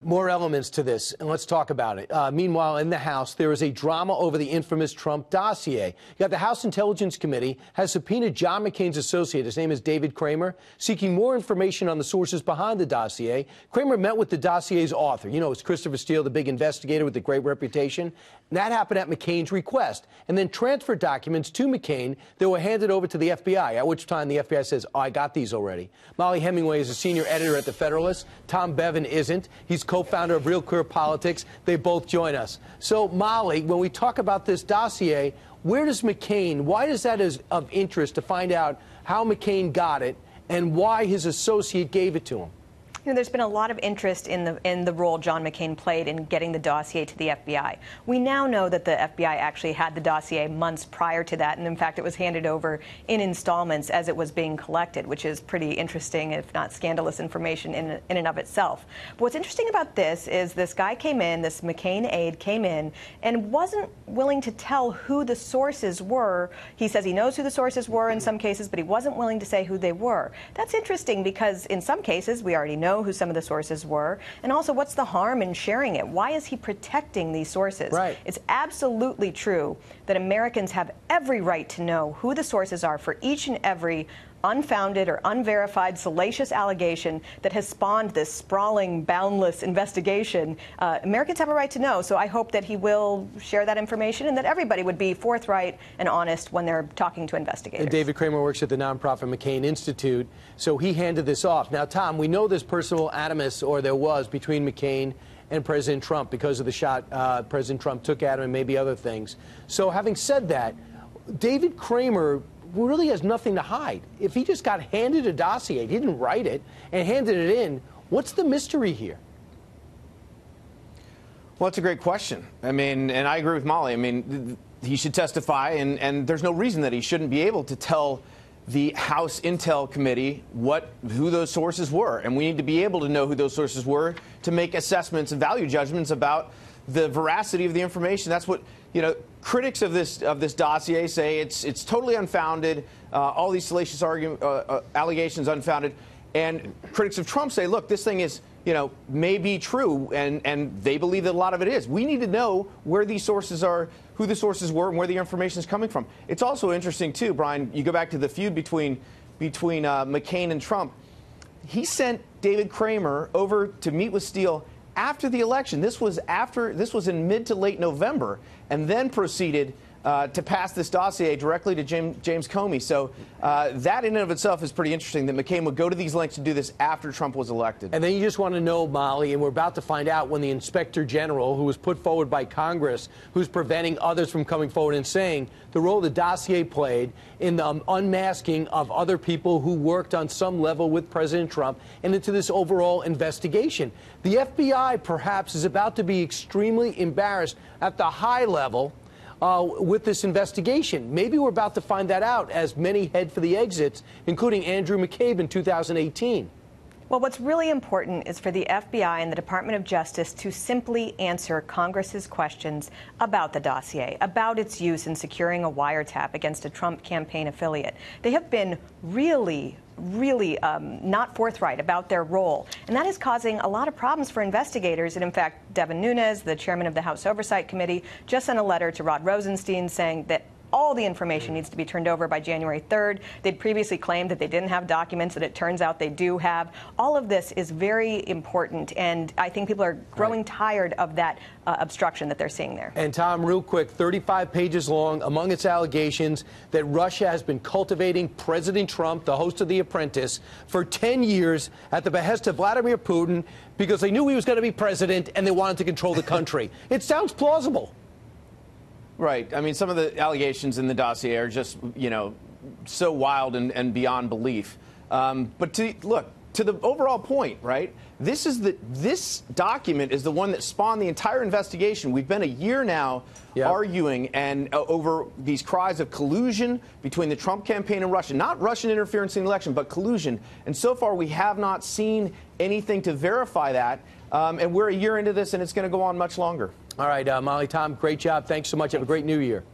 More elements to this, and let's talk about it. Meanwhile, in the House, there is a drama over the infamous Trump dossier. You got the House Intelligence Committee has subpoenaed John McCain's associate, his name is David Kramer, seeking more information on the sources behind the dossier. Kramer met with the dossier's author. You know, it's Christopher Steele, the big investigator with the great reputation. And that happened at McCain's request, and then transferred documents to McCain that were handed over to the FBI, at which time the FBI says, oh, I got these already. Molly Hemingway is a senior editor at The Federalist. Tom Bevan isn't. He's co-founder of Real Clear Politics. They both join us. So, Molly, when we talk about this dossier, where does McCain, why is that of interest to find out how McCain got it and why his associate gave it to him? You know, there's been a lot of interest in the role John McCain played in getting the dossier to the FBI. We now know that the FBI actually had the dossier months prior to that, and in fact, it was handed over in installments as it was being collected, which is pretty interesting, if not scandalous information in and of itself. But what's interesting about this is this guy came in, this McCain aide came in, and wasn't willing to tell who the sources were. He says he knows who the sources were in some cases, but he wasn't willing to say who they were. That's interesting because in some cases, we already know who some of the sources were, and also what's the harm in sharing it? Why is he protecting these sources? Right. It's absolutely true that Americans have every right to know who the sources are for each and every unfounded or unverified salacious allegation that has spawned this sprawling, boundless investigation. Americans have a right to know, so I hope that he will share that information and that everybody would be forthright and honest when they're talking to investigators. And David Kramer works at the nonprofit McCain Institute, so he handed this off. Now, Tom, we know there's personal animus, or there was, between McCain and President Trump because of the shot President Trump took at him and maybe other things. So having said that, David Kramer really has nothing to hide. If he just got handed a dossier, he didn't write it, and handed it in, what's the mystery here? Well, it's a great question. I mean, and I agree with Molly. I mean, he should testify, and there's no reason that he shouldn't be able to tell the House Intel Committee who those sources were. And we need to be able to know who those sources were to make assessments and value judgments about the veracity of the information. That's what, you know, critics of this dossier say it's totally unfounded, all these salacious allegations unfounded. And critics of Trump say, look, this thing is, you know, may be true, and they believe that a lot of it is. We need to know where these sources are, who the sources were, and where the information is coming from. It's also interesting, too, Brian, you go back to the feud between McCain and Trump. He sent David Kramer over to meet with Steele after the election. This was in mid to late November, and then proceeded to pass this dossier directly to James Comey. So that in and of itself is pretty interesting, that McCain would go to these lengths to do this after Trump was elected. And then you just want to know, Molly, and we're about to find out when the Inspector General, who was put forward by Congress, who's preventing others from coming forward and saying the role the dossier played in the unmasking of other people who worked on some level with President Trump and into this overall investigation. The FBI perhaps is about to be extremely embarrassed at the high level with this investigation. Maybe we're about to find that out as many head for the exits, including Andrew McCabe in 2018. Well, what's really important is for the FBI and the Department of Justice to simply answer Congress's questions about the dossier, about its use in securing a wiretap against a Trump campaign affiliate. They have been really not forthright about their role. And that is causing a lot of problems for investigators. And in fact, Devin Nunes, the chairman of the House Oversight Committee, just sent a letter to Rod Rosenstein saying that all the information needs to be turned over by January 3rd. They'd previously claimed that they didn't have documents that it turns out they do have. All of this is very important, and I think people are growing tired of that obstruction that they're seeing there. And Tom, real quick, 35 pages long, among its allegations that Russia has been cultivating President Trump, the host of The Apprentice, for 10 years at the behest of Vladimir Putin because they knew he was going to be president and they wanted to control the country. It sounds plausible. Right. I mean, some of the allegations in the dossier are just, you know, so wild and beyond belief. But look, to the overall point, right, this document is the one that spawned the entire investigation. We've been a year now arguing and over these cries of collusion between the Trump campaign and Russia. Not Russian interference in the election, but collusion. And so far, we have not seen anything to verify that. And we're a year into this, and it's going to go on much longer. All right, Molly, Tom, great job. Thanks so much. Have a great new year.